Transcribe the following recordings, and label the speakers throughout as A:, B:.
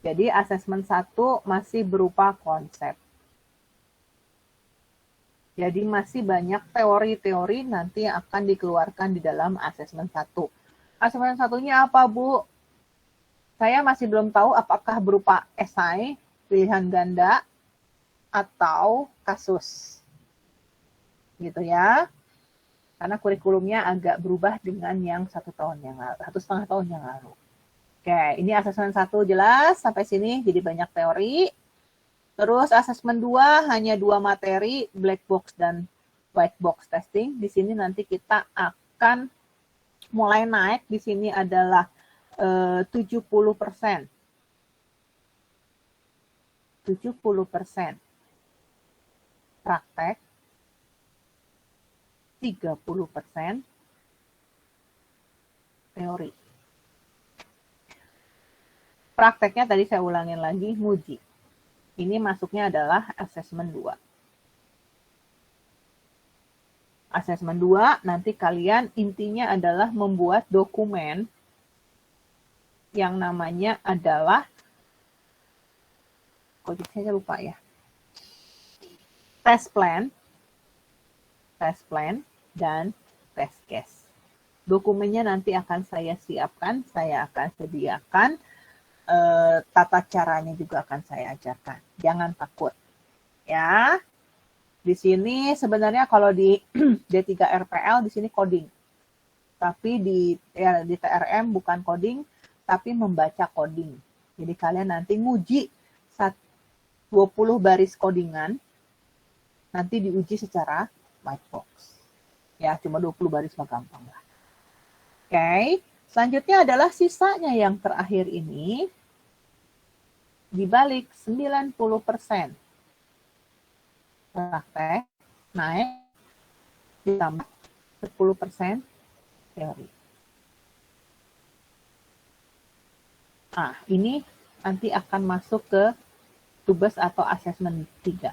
A: Jadi asesmen 1 masih berupa konsep. Jadi masih banyak teori-teori nanti yang akan dikeluarkan di dalam asesmen 1. Asesmen 1-nya apa, Bu? Saya masih belum tahu apakah berupa esai, pilihan ganda, atau kasus. Gitu ya. Karena kurikulumnya agak berubah dengan yang 1,5 tahun yang lalu. Oke, ini asesmen 1 jelas sampai sini, jadi banyak teori. Terus asesmen 2 hanya 2 materi, black box dan white box testing. Di sini nanti kita akan mulai naik. Di sini adalah 70%. 70% praktek, 30% teori. Prakteknya tadi saya ulangin lagi, nguji. Ini masuknya adalah asesmen 2. Asesmen 2, nanti kalian intinya adalah membuat dokumen yang namanya adalah, kok saya lupa ya, test plan, dan test case. Dokumennya nanti akan saya siapkan, saya akan sediakan, tata caranya juga akan saya ajarkan. Jangan takut. Ya. Di sini sebenarnya kalau di D3 RPL di sini coding. Tapi di TRM bukan coding, tapi membaca coding. Jadi kalian nanti nguji 20 baris codingan, nanti diuji secara white box. Ya, cuma 20 baris mah gampang lah. Oke. Selanjutnya adalah sisanya yang terakhir ini dibalik 90% praktek naik ditambah 10% teori. Nah, ini nanti akan masuk ke tugas atau asesmen 3.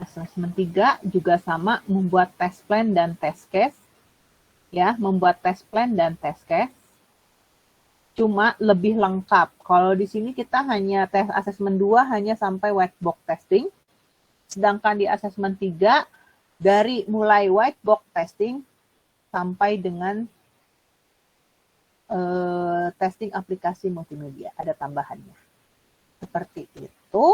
A: Asesmen 3 juga sama, membuat test plan dan test case. Ya, membuat test plan dan test case. Cuma lebih lengkap. Kalau di sini kita hanya tes asesmen 2 hanya sampai white box testing. Sedangkan di asesmen 3 dari mulai white box testing sampai dengan testing aplikasi multimedia. Ada tambahannya. Seperti itu.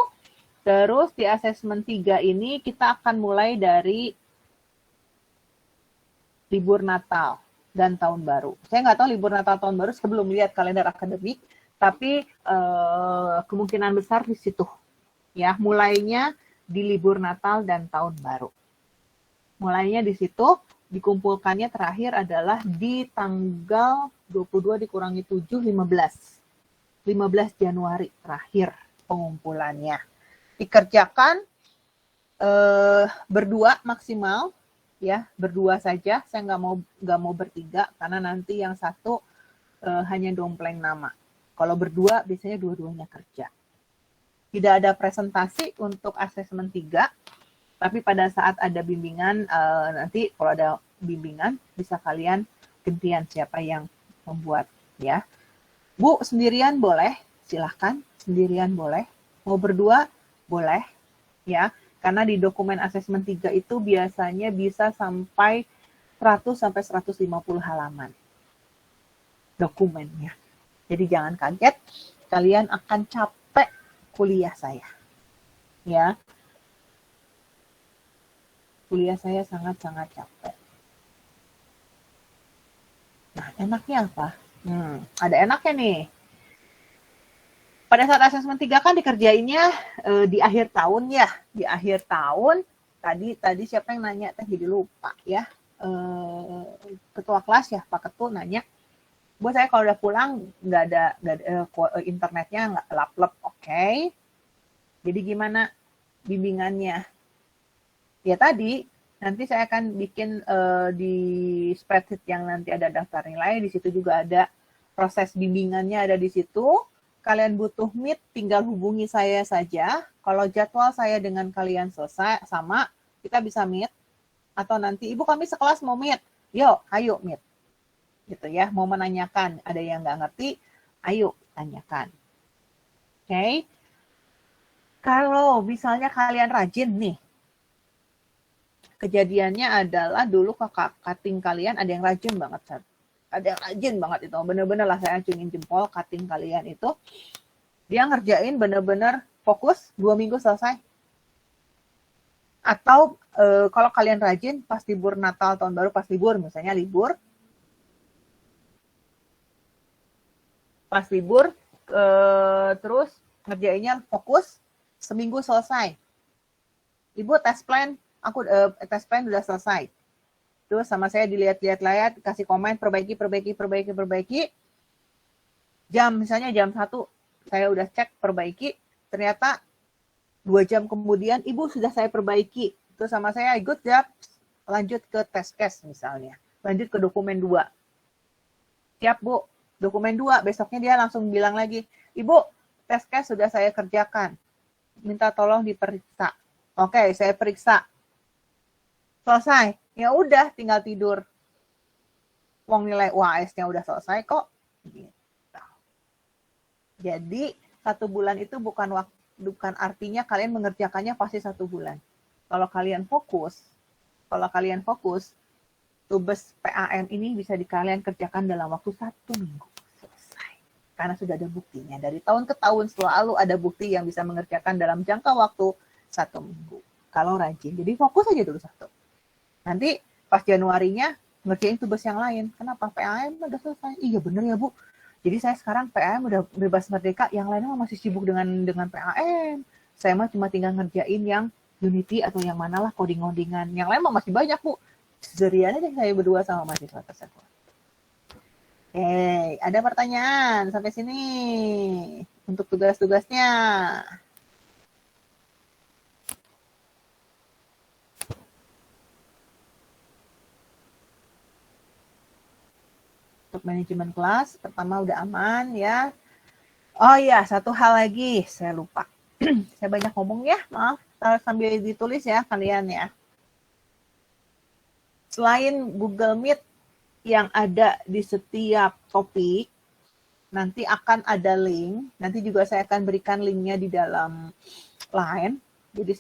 A: Terus di asesmen 3 ini kita akan mulai dari libur Natal dan tahun baru. Saya nggak tahu libur Natal tahun baru, saya belum lihat kalender akademik, tapi kemungkinan besar di situ. Ya, mulainya di libur Natal dan tahun baru. Mulainya di situ, dikumpulkannya terakhir adalah di tanggal 22 dikurangi 7, 15. 15 Januari terakhir pengumpulannya. Dikerjakan berdua maksimal. Ya, berdua saja. Saya nggak mau bertiga karena nanti yang satu hanya dompleng nama. Kalau berdua biasanya dua-duanya kerja. Tidak ada presentasi untuk asesmen 3, tapi pada saat ada bimbingan nanti kalau ada bimbingan bisa kalian gantian siapa yang membuat ya. Bu sendirian boleh, silahkan sendirian boleh. Mau berdua boleh ya. Karena di dokumen asesmen 3 itu biasanya bisa sampai 100 sampai 150 halaman dokumennya. Jadi jangan kaget, kalian akan capek kuliah saya. Ya. Kuliah saya sangat-sangat capek. Nah, enaknya apa? Ada enaknya nih. Pada saat asesmen 3 kan dikerjainnya di akhir tahun ya. Di akhir tahun, tadi siapa yang nanya? Jadi lupa ya. Ketua kelas ya, Pak Ketua nanya. Buat saya kalau udah pulang, nggak ada internetnya, nggak lap-lap, oke. Jadi gimana bimbingannya? Ya tadi, nanti saya akan bikin di spreadsheet yang nanti ada daftar nilai. Di situ juga ada proses bimbingannya ada di situ. Kalian butuh meet, tinggal hubungi saya saja. Kalau jadwal saya dengan kalian selesai, sama, kita bisa meet. Atau nanti, Ibu kami sekelas mau meet. Yuk, ayo meet. Gitu ya, mau menanyakan. Ada yang nggak ngerti, Ayo, tanyakan. Oke? Kalau misalnya kalian rajin nih, kejadiannya adalah dulu kakak cutting kalian ada yang rajin banget. Ada yang rajin banget itu. Bener-bener lah saya acungin jempol cutting kalian itu. Dia ngerjain bener-bener fokus 2 minggu selesai. Atau kalau kalian rajin pas libur Natal tahun baru pas libur misalnya libur pas libur terus ngerjainnya fokus seminggu selesai. Ibu tes plan aku tes plan udah selesai. Terus sama saya dilihat-lihat kasih komen perbaiki. Misalnya jam 1 saya udah cek perbaiki, ternyata 2 jam kemudian ibu sudah saya perbaiki. Terus sama saya good job, lanjut ke test case misalnya. Lanjut ke dokumen 2. Siap Bu, dokumen 2 besoknya dia langsung bilang lagi, Ibu test case sudah saya kerjakan. Minta tolong diperiksa. Oke, saya periksa. Selesai. Ya udah, tinggal tidur. Wong nilai UAS-nya udah selesai kok. Gitu. Jadi 1 bulan itu bukan artinya kalian mengerjakannya pasti 1 bulan. Kalau kalian fokus, tugas PAM ini bisa kalian kerjakan dalam waktu 1 minggu. Selesai. Karena sudah ada buktinya. Dari tahun ke tahun selalu ada bukti yang bisa mengerjakan dalam jangka waktu 1 minggu. Kalau rajin. Jadi fokus aja dulu 1. Nanti pas Januarinya ngerjain tugas yang lain. Kenapa? PAM udah selesai. Iya bener ya Bu. Jadi saya sekarang PAM udah bebas merdeka. Yang lainnya masih sibuk dengan PAM. Saya mah cuma tinggal ngerjain yang Unity atau yang manalah coding-codingan. Yang lain mah masih banyak Bu. Sejariannya deh saya berdua sama mahasiswa tersebut. Oke, ada pertanyaan sampai sini untuk tugas-tugasnya. Untuk manajemen kelas, pertama udah aman ya. Oh iya, satu hal lagi, saya lupa. Saya banyak ngomong ya, maaf. Sambil ditulis ya kalian ya. Selain Google Meet yang ada di setiap topik, nanti akan ada link. Nanti juga saya akan berikan linknya di dalam Line.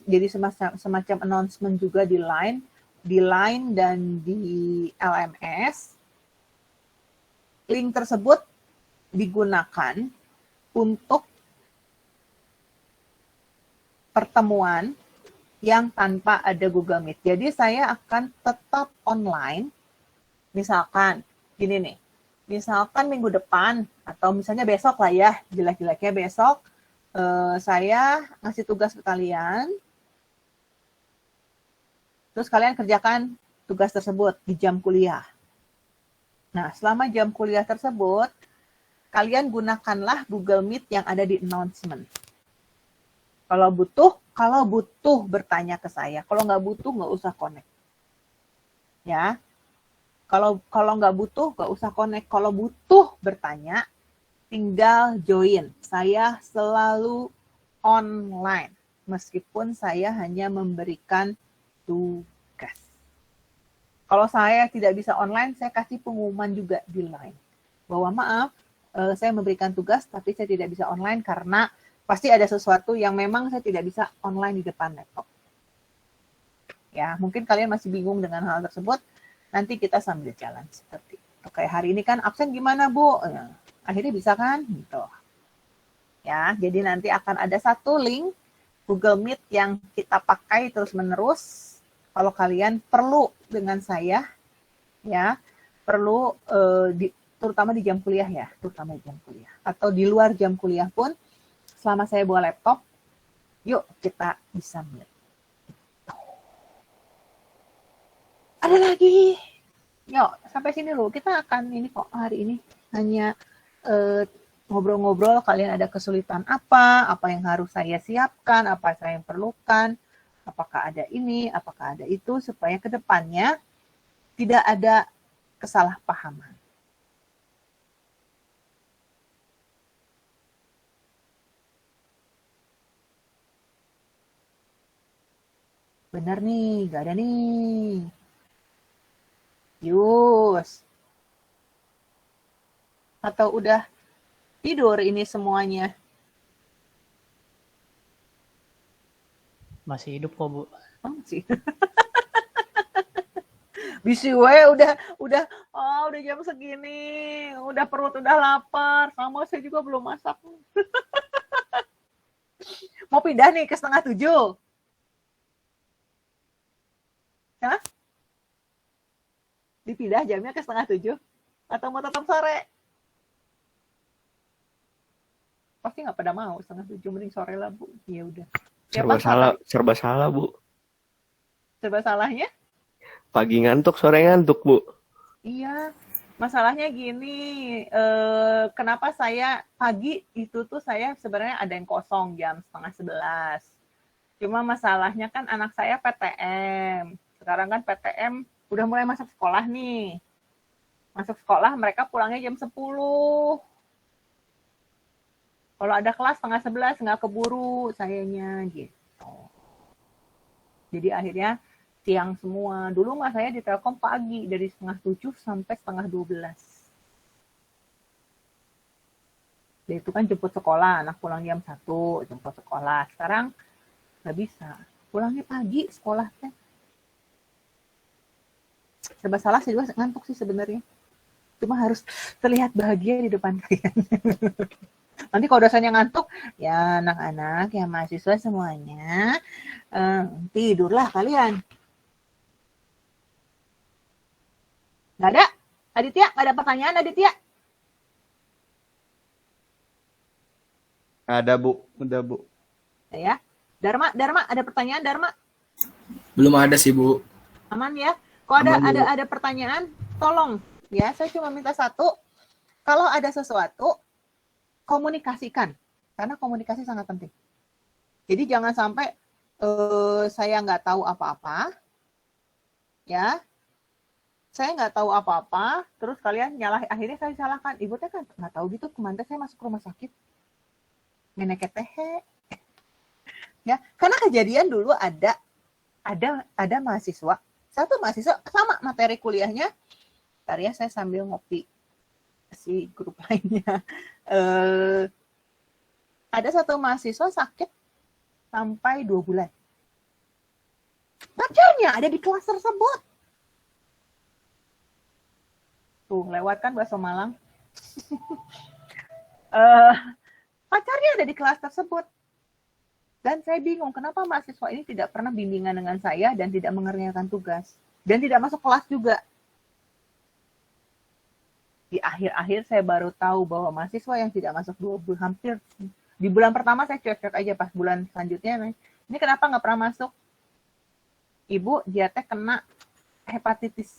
A: Jadi semacam announcement juga di Line dan di LMS. Link tersebut digunakan untuk pertemuan yang tanpa ada Google Meet. Jadi saya akan tetap online. Misalkan, gini nih. Misalkan minggu depan, atau misalnya besok lah ya, jelek-jeleknya besok, saya ngasih tugas ke kalian. Terus kalian kerjakan tugas tersebut di jam kuliah. Nah, selama jam kuliah tersebut, kalian gunakanlah Google Meet yang ada di announcement. Kalau butuh bertanya ke saya. Kalau nggak butuh, nggak usah connect. Ya, kalau nggak butuh, nggak usah connect. Kalau butuh bertanya, tinggal join. Saya selalu online, meskipun saya hanya memberikan tugas. Kalau saya tidak bisa online, saya kasih pengumuman juga di Line. Bahwa maaf, saya memberikan tugas, tapi saya tidak bisa online karena pasti ada sesuatu yang memang saya tidak bisa online di depan laptop. Ya, mungkin kalian masih bingung dengan hal tersebut. Nanti kita sambil jalan seperti itu. Kayak hari ini kan absen gimana Bu? Ya, akhirnya bisa kan? Gitu. Ya, jadi nanti akan ada satu link Google Meet yang kita pakai terus-menerus. Kalau kalian perlu dengan saya, ya perlu terutama di jam kuliah ya, atau di luar jam kuliah pun, selama saya bawa laptop, yuk kita bisa meet. Ada lagi, yuk sampai sini loh. Kita akan ini kok hari ini hanya ngobrol-ngobrol. Kalian ada kesulitan apa yang harus saya siapkan, apa saya yang perlukan. Apakah ada ini, apakah ada itu, supaya ke depannya tidak ada kesalahpahaman. Benar nih, gak ada nih. Yus. Atau udah Tidur ini semuanya.
B: Masih hidup kok, Bu.
A: Oh, sih. Bisi we udah jam segini, udah perut udah lapar, sama saya juga belum masak. Mau pindah nih ke 6:30. Hah? Dipindah jamnya ke 6:30 atau mau tetap sore? Pasti nggak pada mau 6:30, mending sore lah Bu. Ya udah.
C: Serba salah Bu.
A: Serba salahnya?
C: Pagi ngantuk, sore ngantuk Bu.
A: Iya, masalahnya gini, kenapa saya pagi itu tuh saya sebenarnya ada yang kosong jam 10:30. Cuma masalahnya kan anak saya PTM. Sekarang kan PTM udah mulai masuk sekolah nih. Masuk sekolah mereka pulangnya jam 10. Kalau ada kelas 10:30 nggak keburu sayanya gitu. Jadi akhirnya siang semua. Dulu mah saya di Telkom pagi dari 6:30 sampai 11:30. Dan itu kan jemput sekolah, anak pulang jam 1, jemput sekolah. Sekarang nggak bisa. Pulangnya pagi sekolah teh. Serba salah sih, juga ngantuk sih sebenarnya. Cuma harus terlihat bahagia di depan kalian. Nanti kalau dosennya ngantuk, ya anak-anak, ya mahasiswa semuanya, tidurlah kalian. Nggak ada? Aditya, nggak ada pertanyaan Aditya?
D: Ada Bu, udah Bu.
A: Ya. Dharma, ada pertanyaan Dharma?
E: Belum ada sih Bu.
A: Aman ya? Kalau ada pertanyaan, tolong ya. Saya cuma minta satu. Kalau ada sesuatu, komunikasikan. Karena komunikasi sangat penting. Jadi jangan sampai saya nggak tahu apa-apa, ya. Saya nggak tahu apa-apa, terus kalian akhirnya saya salahkan. Ibu teh kan nggak tahu gitu, kemarin saya masuk rumah sakit. Meneket teh. Ya, karena kejadian dulu ada mahasiswa, satu mahasiswa sama materi kuliahnya. Ntar ya, saya sambil ngopi si grup lainnya. Ada satu mahasiswa sakit sampai 2 bulan. Pacarnya ada di kelas tersebut. Tuh, lewat kan bahasa Malang. Pacarnya ada di kelas tersebut. Dan saya bingung, kenapa mahasiswa ini tidak pernah bimbingan dengan saya dan tidak mengerjakan tugas. Dan tidak masuk kelas juga. Di akhir-akhir saya baru tahu bahwa mahasiswa yang tidak masuk 2 bulan, hampir di bulan pertama saya cuek-cuek aja, pas bulan selanjutnya, ini kenapa nggak pernah masuk? Ibu, dia teh kena hepatitis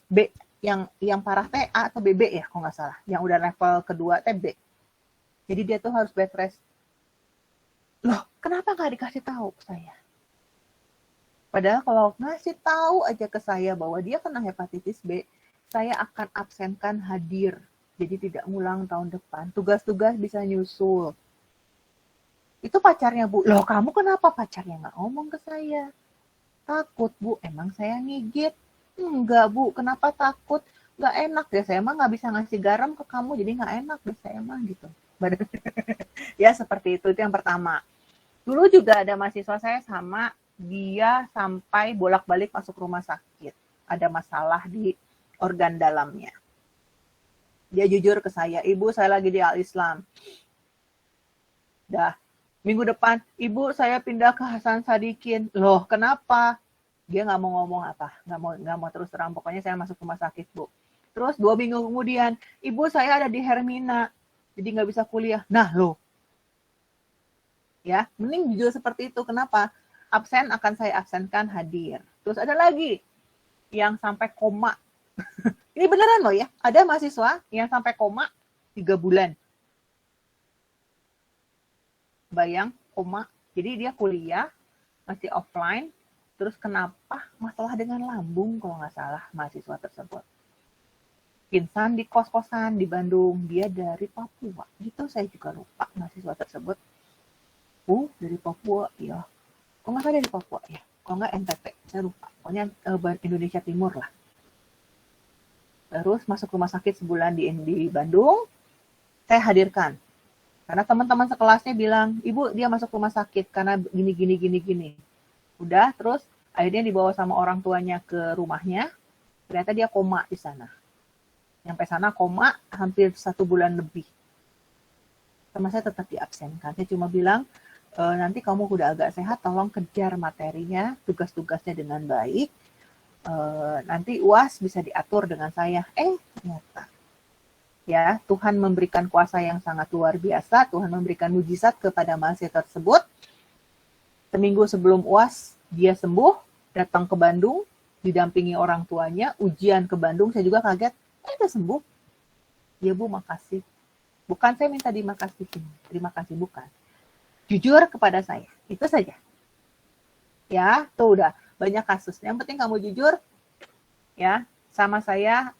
A: B. Yang parah teh A atau BB ya, kalau nggak salah. Yang udah level kedua teh B. Jadi dia tuh harus bed rest. Loh, kenapa nggak dikasih tahu ke saya? Padahal kalau ngasih tahu aja ke saya bahwa dia kena hepatitis B, saya akan absenkan hadir. Jadi tidak ngulang tahun depan. Tugas-tugas bisa nyusul. Itu pacarnya, Bu. Loh, kamu kenapa pacarnya nggak ngomong ke saya? Takut, Bu. Emang saya ngigit? Enggak, Bu. Kenapa takut? Nggak enak deh. Saya mah nggak bisa ngasih garam ke kamu. Jadi nggak enak deh saya mah gitu. Ya, seperti itu. Itu yang pertama. Dulu juga ada mahasiswa saya sama, dia sampai bolak-balik masuk rumah sakit. Ada masalah di organ dalamnya. Dia jujur ke saya, Ibu saya lagi di Al-Islam. Dah, minggu depan, Ibu saya pindah ke Hasan Sadikin. Loh, kenapa? Dia nggak mau ngomong apa, nggak mau terus terang. Pokoknya saya masuk rumah sakit, Bu. Terus 2 minggu kemudian, Ibu saya ada di Hermina, jadi nggak bisa kuliah. Nah, loh. Ya, mending jujur seperti itu. Kenapa? Absen akan saya absenkan hadir. Terus ada lagi yang sampai koma. Ini beneran loh ya. Ada mahasiswa yang sampai koma 3 bulan. Bayang, koma. Jadi dia kuliah, masih offline. Terus kenapa? Masalah dengan lambung kalau nggak salah mahasiswa tersebut. Pingsan di kos-kosan di Bandung. Dia dari Papua. Gitu saya juga lupa mahasiswa tersebut. Dari Papua, ya. Kok nggak dari Papua ya? Kok nggak NTT? Saya lupa. Pokoknya Indonesia Timur lah. Terus masuk rumah sakit sebulan di Bandung. saya hadirkan. Karena teman-teman sekelasnya bilang, ibu dia masuk rumah sakit karena gini. Udah, terus akhirnya dibawa sama orang tuanya ke rumahnya, ternyata dia koma di sana. Sampai sana koma hampir 1 bulan lebih. Sama saya tetap diabsenkan. Saya cuma bilang, nanti kamu udah agak sehat, tolong kejar materinya, tugas-tugasnya dengan baik. Nanti UAS bisa diatur dengan saya. Ternyata. Ya, Tuhan memberikan kuasa yang sangat luar biasa. Tuhan memberikan mujizat kepada mahasiswa tersebut. Seminggu sebelum UAS, dia sembuh, datang ke Bandung, didampingi orang tuanya, ujian ke Bandung, saya juga kaget, udah sembuh. Ya Bu, makasih. Bukan saya minta terima kasih, bukan. Jujur kepada saya, itu saja. Ya, tuh udah banyak kasus. Yang penting kamu jujur, ya, sama saya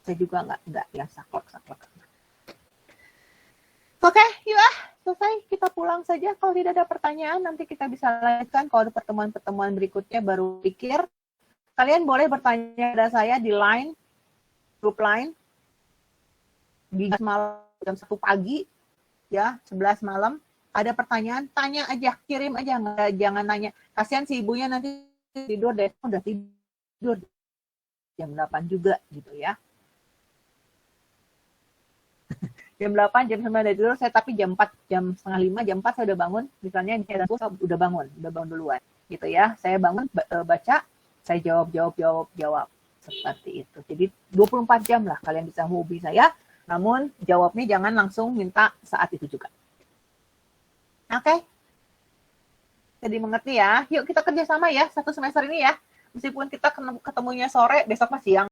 A: saya juga nggak yang saklek. Oke, yuk selesai. Kita pulang saja. Kalau tidak ada pertanyaan, nanti kita bisa lanjutkan. Kalau ada pertemuan-pertemuan berikutnya baru pikir. Kalian boleh bertanya pada saya di line, grup line, di malam jam 1 pagi, ya, 11 malam. Ada pertanyaan, tanya aja, kirim aja, jangan nanya. Kasihan si ibunya nanti tidur, udah tidur jam 8 juga, gitu ya. Jam 8, jam 9 udah tidur, tapi jam 4, jam setengah 5, jam 4 saya udah bangun. Misalnya saya udah bangun duluan. Gitu ya, saya bangun, baca, saya jawab. Seperti itu. Jadi 24 jam lah kalian bisa hubungi saya. Namun jawabnya jangan langsung minta saat itu juga. Oke? Jadi mengerti ya. Yuk kita kerjasama ya, 1 semester ini ya. Meskipun kita ketemunya sore, besok masih siang.